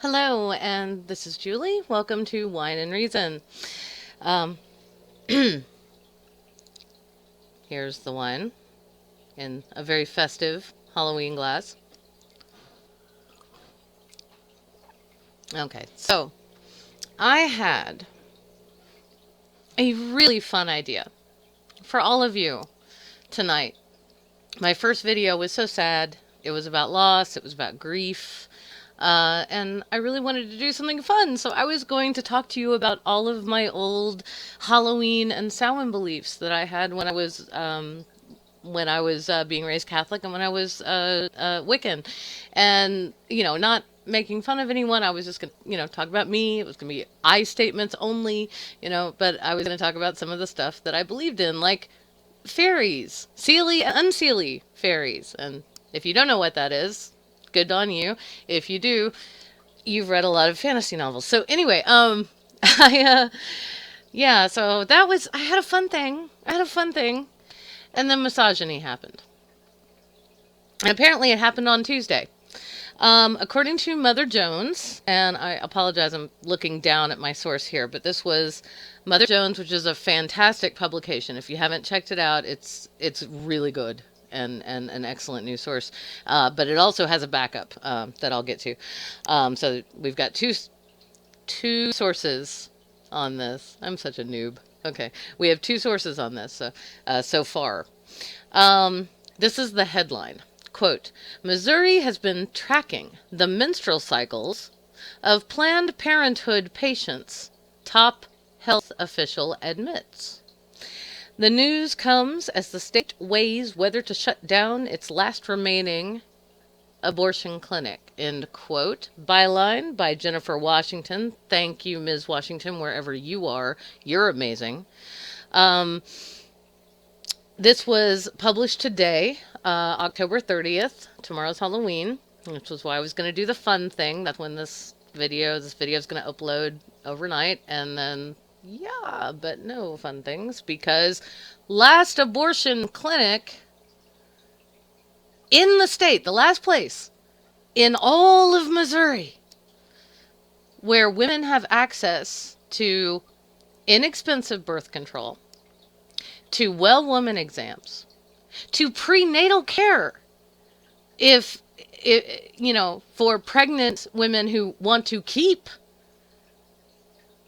Hello, and this is Julie. Welcome to Wine and Reason. Um, Here's the wine in a very festive Halloween glass. Okay, so I had a really fun idea for all of you tonight. My first video was so sad. It was about loss, it was about grief. And I really wanted to do something fun, so I was going to talk to you about all of my old Halloween and Samhain beliefs that I had when I was being raised Catholic and when I was Wiccan, and not making fun of anyone. I was just gonna talk about me. It was gonna be I statements only, but I was gonna talk about some of the stuff that I believed in, like fairies, seelie and unseelie fairies. And if you don't know what that is, good on you. If you do, you've read a lot of fantasy novels. So anyway, I yeah, so that was I had a fun thing. I had a fun thing, and then misogyny happened. And apparently it happened on Tuesday. According to Mother Jones, and I apologize, I'm looking down at my source here, but this was Mother Jones, which is a fantastic publication. If you haven't checked it out, it's really good and an excellent news source. But it also has a backup that I'll get to. So we've got two sources on this. I'm such a noob. Okay, we have two sources on this so far. This is the headline. Quote, Missouri has been tracking the menstrual cycles of Planned Parenthood patients, top health official admits. The news comes as the state weighs whether to shut down its last remaining abortion clinic. End quote. Byline by Jennifer Washington. Thank you, Ms. Washington, wherever you are. You're amazing. Um, This was published today, October 30th. Tomorrow's Halloween, which was why I was going to do the fun thing. That's when this video is going to upload overnight. And then, yeah, but no fun things because last abortion clinic in the state, the last place in all of Missouri where women have access to inexpensive birth control, to well woman exams, to prenatal care. If for pregnant women who want to keep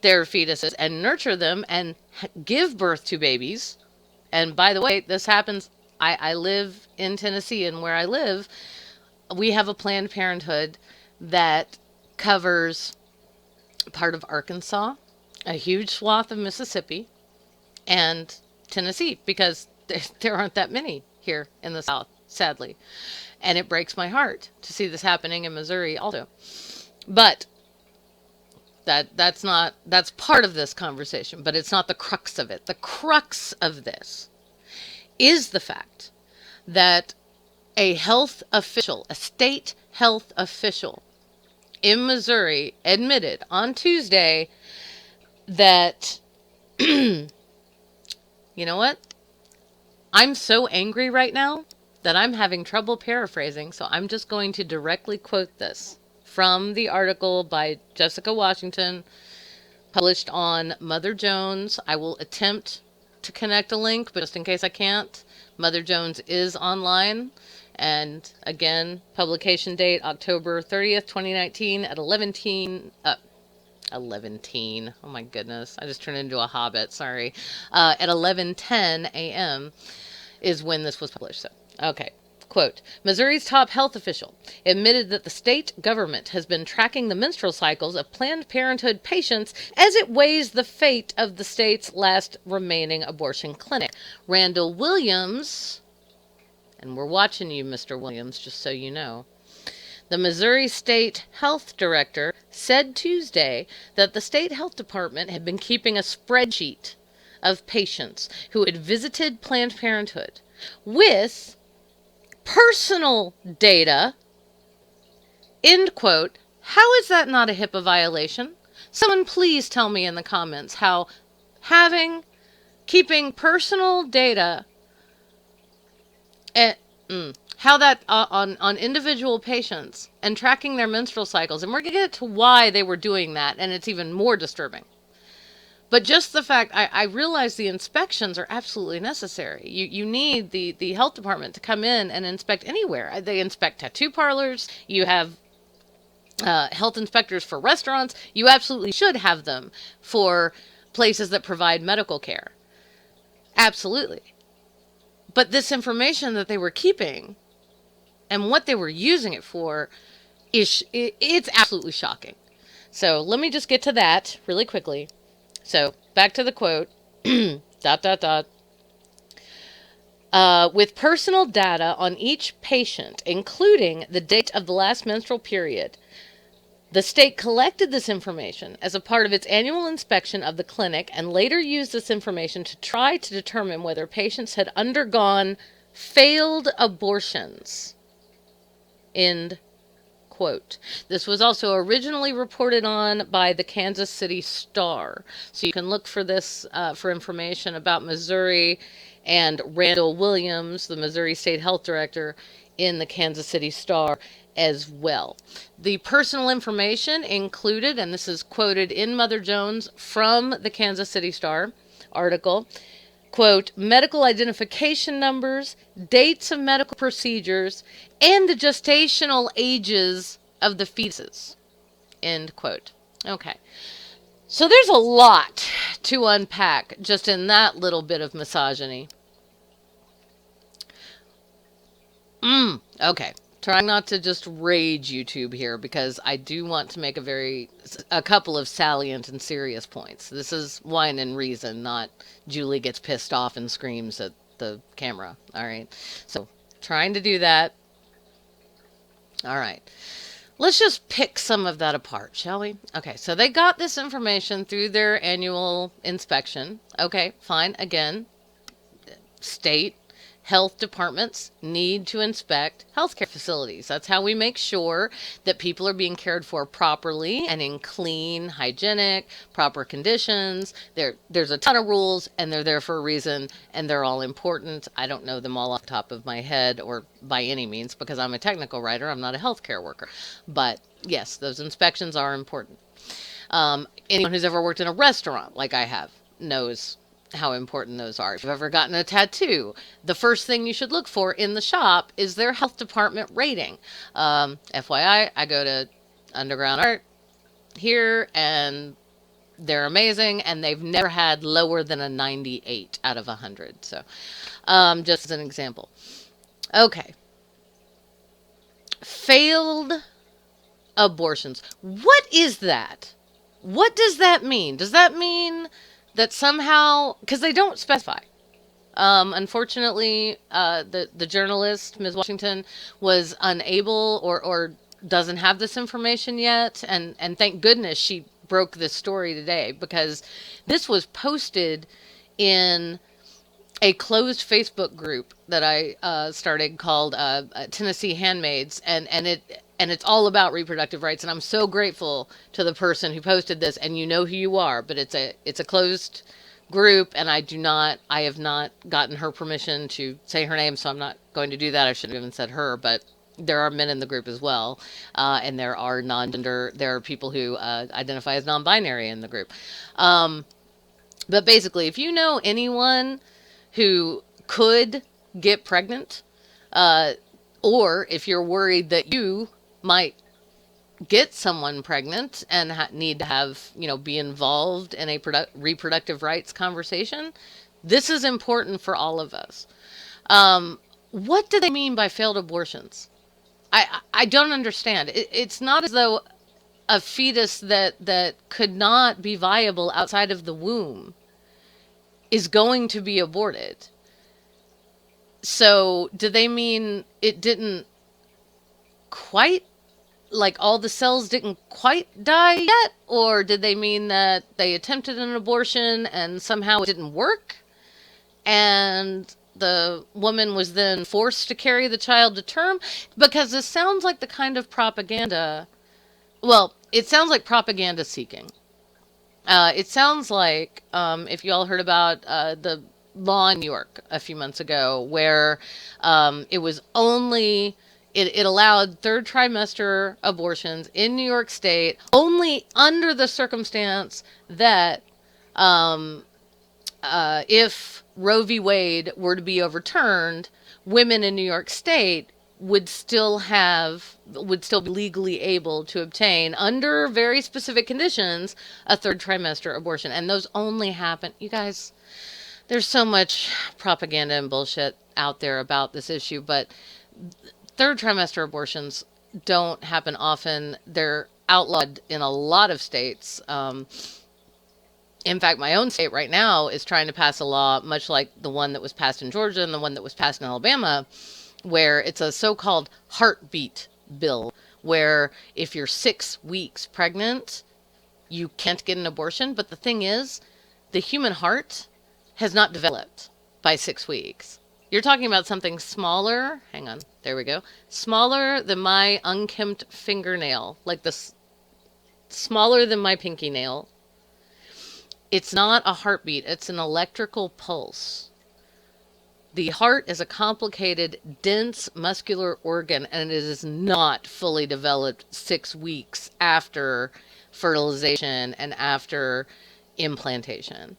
their fetuses and nurture them and give birth to babies. And by the way, this happens. I live in Tennessee, and where I live, we have a Planned Parenthood that covers part of Arkansas, a huge swath of Mississippi, and Tennessee, because there aren't that many here in the South, sadly. And it breaks my heart to see this happening in Missouri also. But that's part of this conversation, but it's not the crux of it. The crux of this is the fact that a health official, a state health official in Missouri admitted on Tuesday that you know what? I'm so angry right now that I'm having trouble paraphrasing, so I'm just going to directly quote this from the article by Jessica Washington, published on Mother Jones. I will attempt to connect a link, but just in case I can't, Mother Jones is online. And again, publication date October 30th, 2019 at 11:10. Oh my goodness. I just turned into a hobbit. Sorry. At 11:10 a.m. is when this was published. So, okay. Quote, Missouri's top health official admitted that the state government has been tracking the menstrual cycles of Planned Parenthood patients as it weighs the fate of the state's last remaining abortion clinic. Randall Williams, and we're watching you, Mr. Williams, just so you know, the Missouri State Health Director said Tuesday that the state health department had been keeping a spreadsheet of patients who had visited Planned Parenthood with personal data, end quote. How is that not a HIPAA violation? Someone please tell me in the comments how keeping personal data, eh, how that on individual patients and tracking their menstrual cycles, and we're going to get to why they were doing that, and it's even more disturbing. But just the fact, I realize the inspections are absolutely necessary. You need the health department to come in and inspect anywhere. They inspect tattoo parlors. You have health inspectors for restaurants. You absolutely should have them for places that provide medical care. Absolutely. But this information that they were keeping and what they were using it for it's absolutely shocking. So let me just get to that really quickly. So back to the quote. dot dot dot. With personal data on each patient, including the date of the last menstrual period, the state collected this information as a part of its annual inspection of the clinic and later used this information to try to determine whether patients had undergone failed abortions. End quote. This was also originally reported on by the Kansas City Star. So you can look for this for information about Missouri and Randall Williams, the Missouri State Health Director, in the Kansas City Star as well. The personal information included, and this is quoted in Mother Jones from the Kansas City Star article, quote, medical identification numbers, dates of medical procedures, and the gestational ages of the fetuses, end quote. Okay. So there's a lot to unpack just in that little bit of misogyny. Okay. Trying not to just rage YouTube here because I do want to make a couple of salient and serious points. This is wine and reason, not Julie gets pissed off and screams at the camera. All right. So trying to do that. All right. Let's just pick some of that apart, shall we? Okay. So they got this information through their annual inspection. Okay. Fine. Again, state health departments need to inspect healthcare facilities. That's how we make sure that people are being cared for properly and in clean, hygienic, proper conditions. There's a ton of rules, and they're there for a reason, and they're all important. I don't know them all off the top of my head or by any means because I'm a technical writer. I'm not a healthcare worker. But yes, those inspections are important. Anyone who's ever worked in a restaurant like I have knows how important those are. If you've ever gotten a tattoo, the first thing you should look for in the shop is their health department rating. FYI, I go to Underground Art here, and they're amazing, and they've never had lower than a 98 out of 100. So, just as an example. Okay. Failed abortions. What is that? What does that mean? Does that mean that somehow, because they don't specify. Unfortunately, the journalist, Ms. Washington, was unable or doesn't have this information yet. And thank goodness she broke this story today because this was posted in a closed Facebook group that I started called Tennessee Handmaids, and it's all about reproductive rights. And I'm so grateful to the person who posted this, and you know who you are, but it's a closed group, and I have not gotten her permission to say her name, so I'm not going to do that. I should have even said her, but there are men in the group as well, and there are there are people who identify as non-binary in the group. But basically, if you know anyone who could get pregnant, or if you're worried that you might get someone pregnant and need to have, be involved in a reproductive rights conversation, this is important for all of us. What do they mean by failed abortions? I don't understand. It's not as though a fetus that could not be viable outside of the womb is going to be aborted. So do they mean it didn't quite, like all the cells didn't quite die yet? Or did they mean that they attempted an abortion and somehow it didn't work? And the woman was then forced to carry the child to term? Because this sounds like the kind of propaganda, well, it sounds like propaganda seeking. It sounds like, if you all heard about the law in New York a few months ago where it was only it allowed third trimester abortions in New York State only under the circumstance that if Roe v. Wade were to be overturned, women in New York State would still be legally able to obtain, under very specific conditions, a third trimester abortion. And those only happen, you guys, there's so much propaganda and bullshit out there about this issue, but third trimester abortions don't happen often. They're outlawed in a lot of states. In fact, my own state right now is trying to pass a law, much like the one that was passed in Georgia and the one that was passed in Alabama, where it's a so-called heartbeat bill, where if you're 6 weeks pregnant, you can't get an abortion. But the thing is, the human heart has not developed by 6 weeks. You're talking about something smaller. Hang on. There we go. Smaller than my unkempt fingernail, like this, smaller than my pinky nail. It's not a heartbeat, it's an electrical pulse. The heart is a complicated, dense muscular organ, and it is not fully developed 6 weeks after fertilization and after implantation.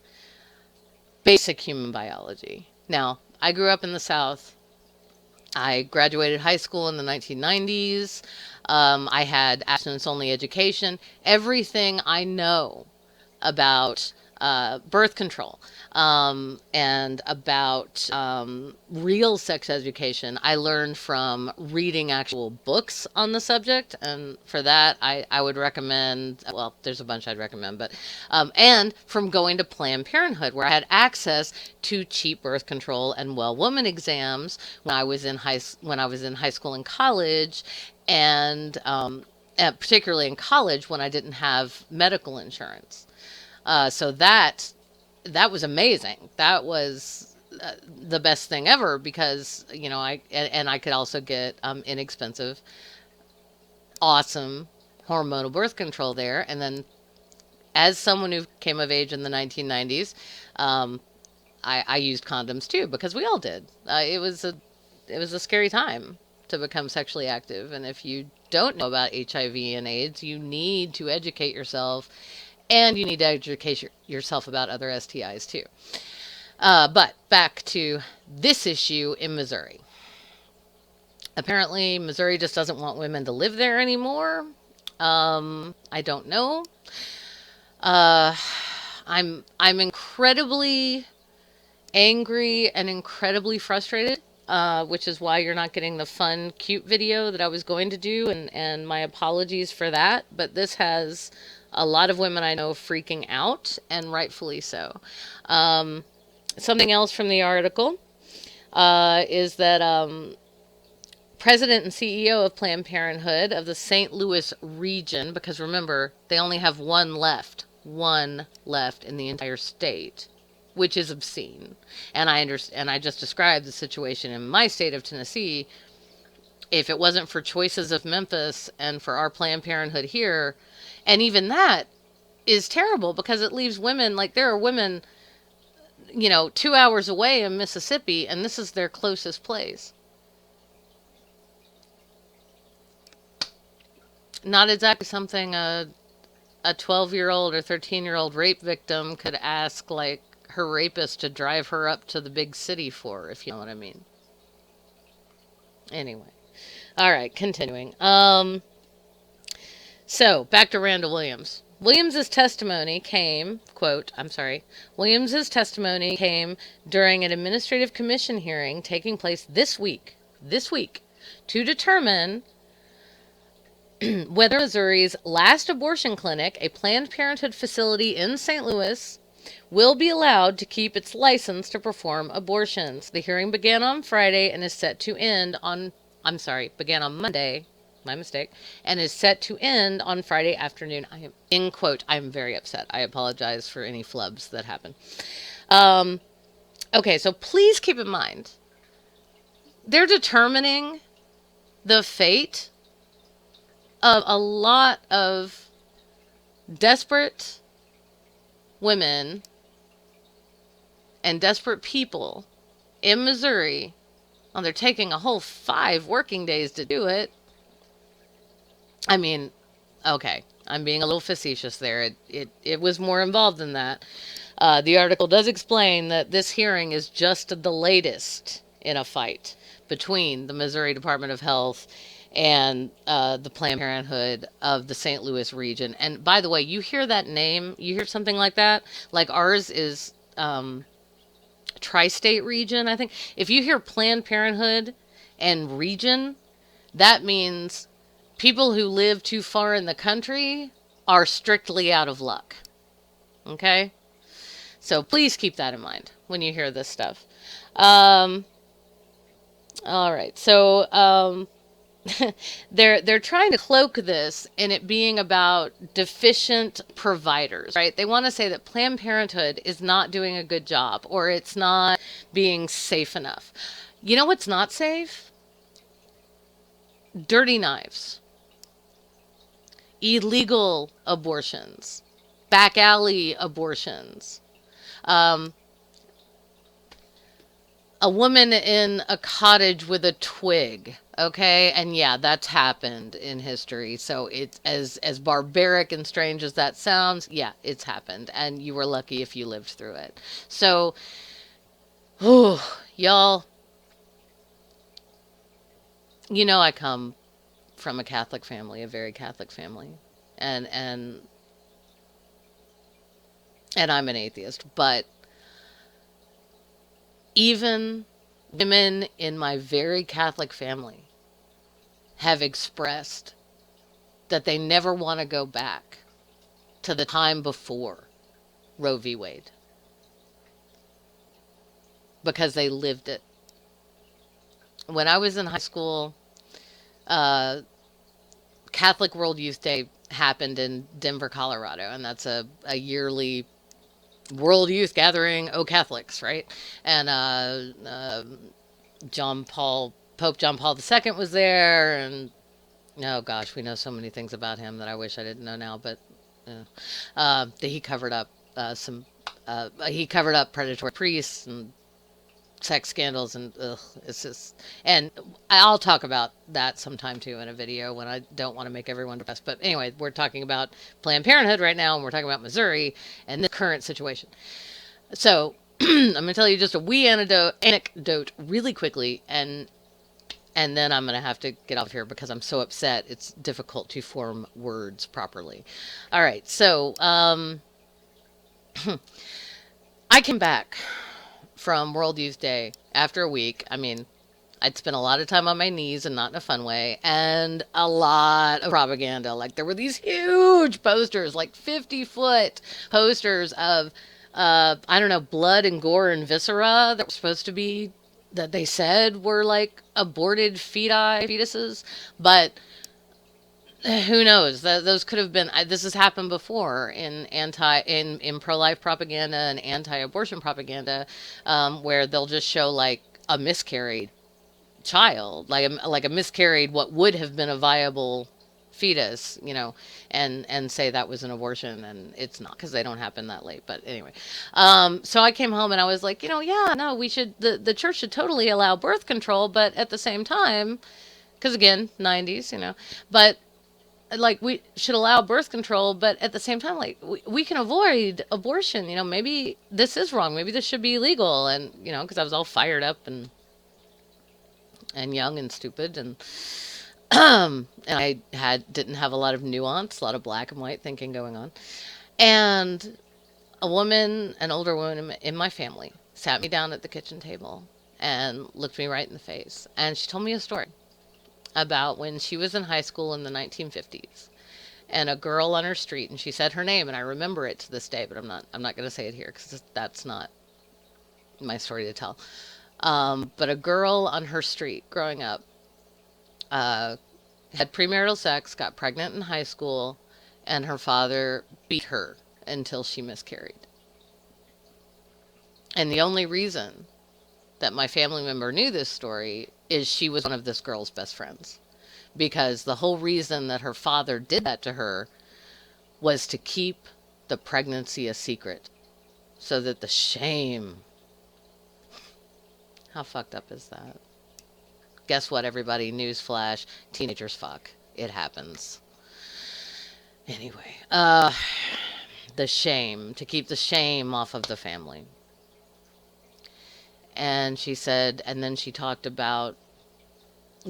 Basic human biology. Now, I grew up in the South. I graduated high school in the 1990s. I had abstinence-only education. Everything I know about birth control and about real sex education, I learned from reading actual books on the subject. And for that, I would recommend, well, there's a bunch I'd recommend, but, and from going to Planned Parenthood, where I had access to cheap birth control and well woman exams when I was in high school and college, and particularly in college when I didn't have medical insurance. So that was amazing. That was the best thing ever, because I could also get inexpensive, awesome hormonal birth control there. And then, as someone who came of age in the 1990s, I used condoms too, because we all did. It was a scary time to become sexually active, and if you don't know about HIV and AIDS, you need to educate yourself. And you need to educate yourself about other STIs too. But back to this issue in Missouri. Apparently, Missouri just doesn't want women to live there anymore. I don't know. I'm incredibly angry and incredibly frustrated, which is why you're not getting the fun, cute video that I was going to do, and my apologies for that. But this has a lot of women I know freaking out, and rightfully so. Something else from the article is that president and CEO of Planned Parenthood of the St. Louis region, because remember, they only have one left in the entire state, which is obscene. And I just described the situation in my state of Tennessee. If it wasn't for Choices of Memphis and for our Planned Parenthood here, and even that is terrible, because it leaves women, like, there are women, 2 hours away in Mississippi, and this is their closest place. Not exactly something a 12-year-old or 13-year-old rape victim could ask, like, her rapist to drive her up to the big city for, if you know what I mean. Anyway. All right, continuing. So, back to Randall Williams. Williams's testimony came during an administrative commission hearing taking place this week, to determine whether Missouri's last abortion clinic, a Planned Parenthood facility in St. Louis, will be allowed to keep its license to perform abortions. The hearing began on Friday and is set to end on, began on Monday, my mistake, and is set to end on Friday afternoon. I am very upset. I apologize for any flubs that happen. Okay, so please keep in mind, they're determining the fate of a lot of desperate women and desperate people in Missouri, well, they're taking a whole 5 working days to do it. I mean, okay, I'm being a little facetious there. It was more involved than that. The article does explain that this hearing is just the latest in a fight between the Missouri Department of Health and the Planned Parenthood of the St. Louis region. And by the way, you hear that name, you hear something like that, like ours is tri-state region, I think. If you hear Planned Parenthood and region, that means people who live too far in the country are strictly out of luck. Okay? So please keep that in mind when you hear this stuff. Um, all right. So they're trying to cloak this in it being about deficient providers, right? They want to say that Planned Parenthood is not doing a good job or it's not being safe enough. You know what's not safe? Dirty knives, illegal abortions, back alley abortions. Um, a woman in a cottage with a twig, okay? And yeah, that's happened in history. So it's as barbaric and strange as that sounds, yeah, it's happened and you were lucky if you lived through it. So, y'all, I come from a Catholic family, a very Catholic family. And and I'm an atheist, but even women in my very Catholic family have expressed that they never want to go back to the time before Roe v. Wade because they lived it. When I was in high school, uh, Catholic World Youth Day happened in Denver, Colorado, and that's a yearly World Youth Gathering, oh Catholics, right? And Pope John Paul II was there, and oh gosh, we know so many things about him that I wish I didn't know now, but that he covered up he covered up predatory priests and sex scandals, and ugh, it's just, and I'll talk about that sometime too in a video when I don't want to make everyone depressed. But anyway, we're talking about Planned Parenthood right now, and we're talking about Missouri and the current situation. So I'm going to tell you just a wee anecdote really quickly, and then I'm going to have to get off here because I'm so upset. It's difficult to form words properly. All right, so I came back from World Youth Day after a week. I mean, I'd spent a lot of time on my knees and not in a fun way, and a lot of propaganda. Like, there were these huge posters, like 50-foot posters of, I don't know, blood and gore and viscera that were supposed to be, that they said were like aborted fetuses. But who knows? Those could have been. This has happened before in pro-life propaganda and anti-abortion propaganda, where they'll just show like a miscarried child, like a miscarried what would have been a viable fetus, and say that was an abortion, and it's not because they don't happen that late. But anyway, so I came home and I was like, yeah, no, we should. The church should totally allow birth control, but at the same time, because again, 90s, but like we should allow birth control, but at the same time, like we can avoid abortion. Maybe this is wrong. Maybe this should be illegal. And because I was all fired up and young and stupid, and and I didn't have a lot of nuance, a lot of black and white thinking going on. And an older woman in my family, sat me down at the kitchen table and looked me right in the face, and she told me a story about when she was in high school in the 1950s, and a girl on her street, and she said her name, and I remember it to this day, but I'm not going to say it here because that's not my story to tell. But a girl on her street growing up had premarital sex, got pregnant in high school, and her father beat her until she miscarried. And the only reason that my family member knew this story is she was one of this girl's best friends. Because the whole reason that her father did that to her was to keep the pregnancy a secret, so that the shame How fucked up is that? Guess what, everybody? Newsflash: teenagers fuck. It happens. Anyway, the shame, to keep the shame off of the family. And she said, and then she talked about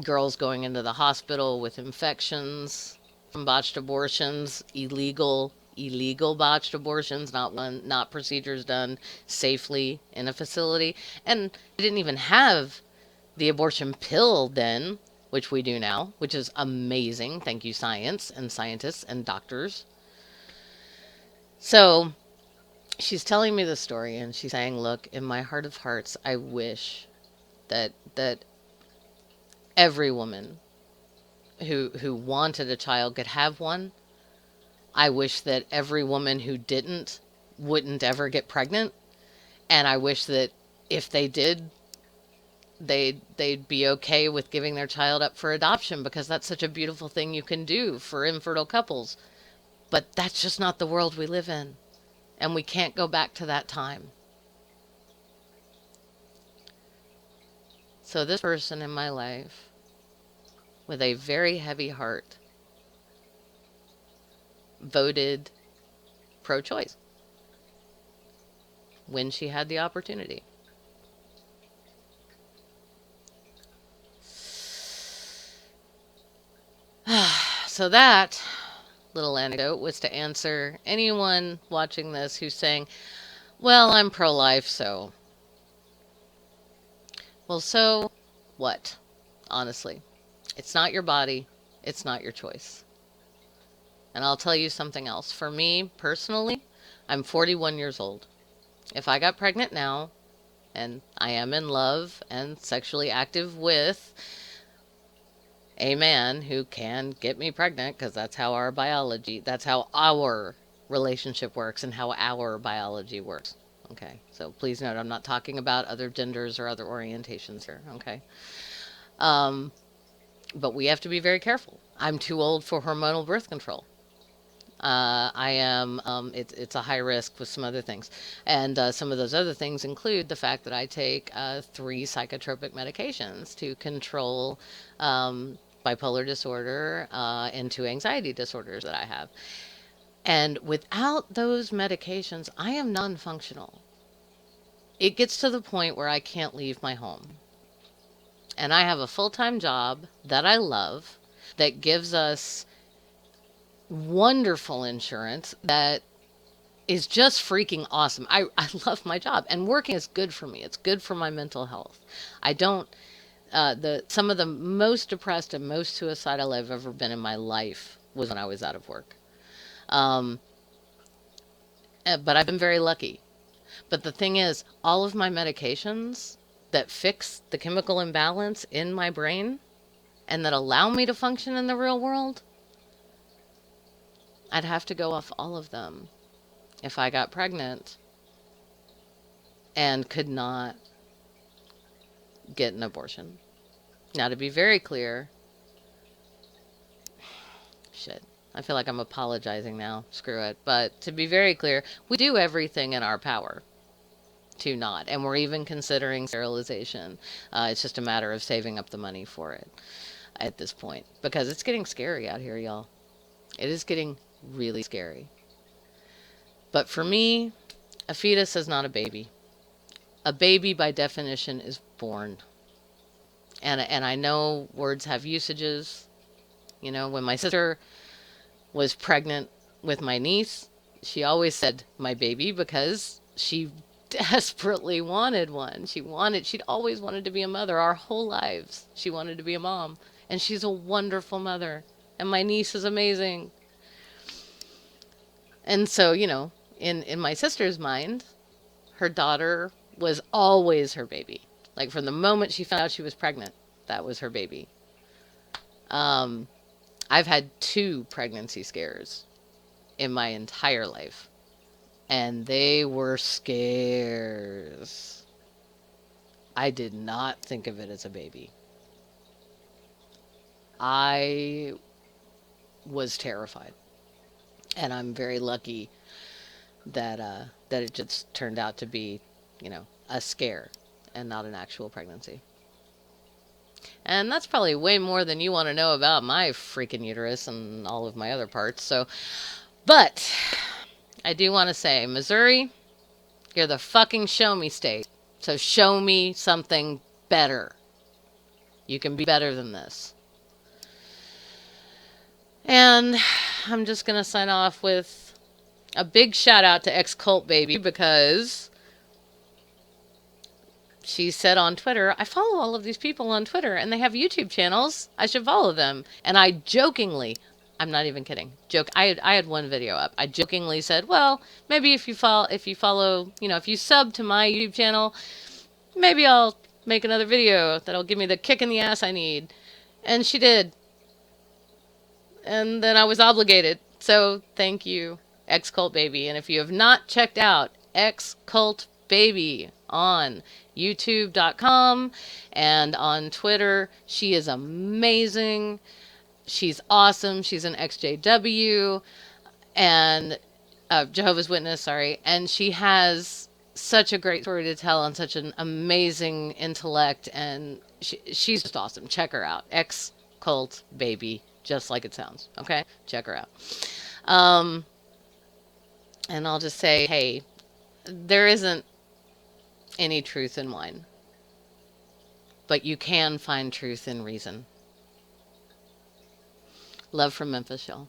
girls going into the hospital with infections from botched abortions, illegal botched abortions, not procedures done safely in a facility. And they didn't even have the abortion pill then, which we do now, which is amazing. Thank you, science and scientists and doctors. So she's telling me the story, and she's saying, look, in my heart of hearts, I wish that every woman who wanted a child could have one. I wish that every woman who didn't wouldn't ever get pregnant. And I wish that if they did, they'd be okay with giving their child up for adoption, because that's such a beautiful thing you can do for infertile couples. But that's just not the world we live in. And we can't go back to that time. So this person in my life, with a very heavy heart, voted pro-choice when she had the opportunity. So that little anecdote was to answer anyone watching this who's saying, well, I'm pro-life, so. Well, so what? Honestly, it's not your body. It's not your choice. And I'll tell you something else. For me, personally, I'm 41 years old. If I got pregnant now, and I am in love and sexually active with a man who can get me pregnant, because that's how that's how our relationship works and how our biology works. Okay, so please note, I'm not talking about other genders or other orientations here, okay? Um, but we have to be very careful. I'm too old for hormonal birth control. I am, it's a high risk with some other things. And some of those other things include the fact that I take 3 psychotropic medications to control bipolar disorder and 2 anxiety disorders that I have. And without those medications, I am non-functional. It gets to the point where I can't leave my home. And I have a full-time job that I love, that gives us wonderful insurance, that is just freaking awesome. I love my job, and working is good for me. It's good for my mental health. I don't, some of the most depressed and most suicidal I've ever been in my life was when I was out of work. Um, but I've been very lucky. But the thing is, all of my medications that fix the chemical imbalance in my brain and that allow me to function in the real world, I'd have to go off all of them if I got pregnant and could not get an abortion. Now, to be very clear, shit, I feel like I'm apologizing now. Screw it. But to be very clear, we do everything in our power to not. And we're even considering sterilization. It's just a matter of saving up the money for it at this point, because it's getting scary out here, y'all. It is getting really scary. But for me, a fetus is not a baby. A baby, by definition, is born. And I know words have usages. You know, when my sister was pregnant with my niece, she always said my baby, because she desperately wanted one. She'd always wanted to be a mother our whole lives. She wanted to be a mom. And she's a wonderful mother. And my niece is amazing. And so, you know, in my sister's mind, her daughter was always her baby. Like, from the moment she found out she was pregnant, that was her baby. Um, I've had 2 pregnancy scares in my entire life, and they were scares. I did not think of it as a baby. I was terrified, and I'm very lucky that that it just turned out to be, you know, a scare. and not an actual pregnancy. And that's probably way more than you want to know about my freaking uterus and all of my other parts. So, but I do want to say, Missouri, you're the fucking show me state. So show me something better. You can be better than this. And I'm just going to sign off with a big shout out to Ex-Cult Baby, because she said on Twitter, I follow all of these people on Twitter and they have YouTube channels. I should follow them. And I jokingly, I'm not even kidding, I had one video up. I jokingly said, well, maybe if you follow, if you sub to my YouTube channel, maybe I'll make another video that'll give me the kick in the ass I need. And she did. And then I was obligated. So thank you, Ex-Cult Baby. And if you have not checked out Ex-Cult Baby on youtube.com and on Twitter, she is amazing. She's awesome. She's an XJW and Jehovah's Witness, sorry. And she has such a great story to tell and such an amazing intellect. And she's just awesome. Check her out. Ex-Cult Baby. Just like it sounds. Okay? Check her out. And I'll just say, hey, there isn't any truth in wine, but you can find truth in reason. Love from Memphis, y'all.